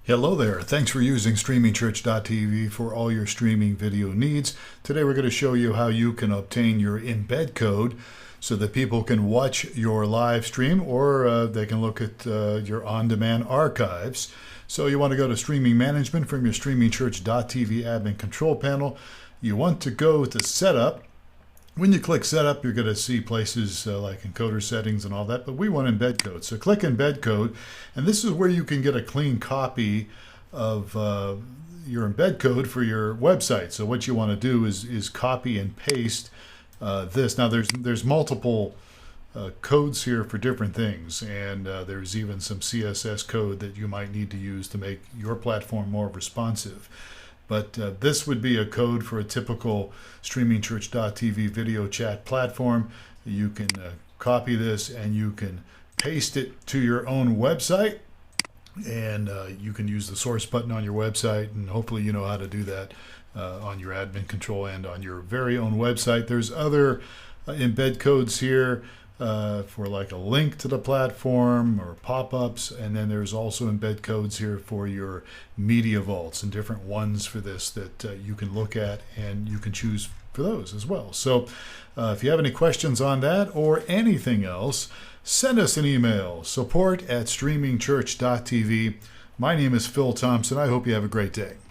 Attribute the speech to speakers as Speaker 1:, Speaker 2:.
Speaker 1: Hello there. Thanks for using Streamingchurch.tv for all your streaming video needs. Today we're going to show you how you can obtain your embed code so that people can watch your live stream or they can look at your on-demand archives. So you want to go to Streaming Management from your Streamingchurch.tv admin control panel. You want to go to Setup. When you click Setup, you're going to see places like encoder settings and all that, but we want embed code. So click embed code, and this is where you can get a clean copy of your embed code for your website. So what you want to do is copy and paste this. Now there's multiple codes here for different things, and there's even some CSS code that you might need to use to make your platform more responsive. But this would be a code for a typical Streamingchurch.tv video chat platform. You can copy this and you can paste it to your own website, and you can use the source button on your website, and hopefully you know how to do that on your admin control and on your very own website. There's other embed codes here for like a link to the platform or pop-ups, and then there's also embed codes here for your media vaults and different ones for this that you can look at, and you can choose for those as well. So if you have any questions on that or anything else, send us an email, support@streamingchurch.tv. My name is Phil Thompson. I hope you have a great day.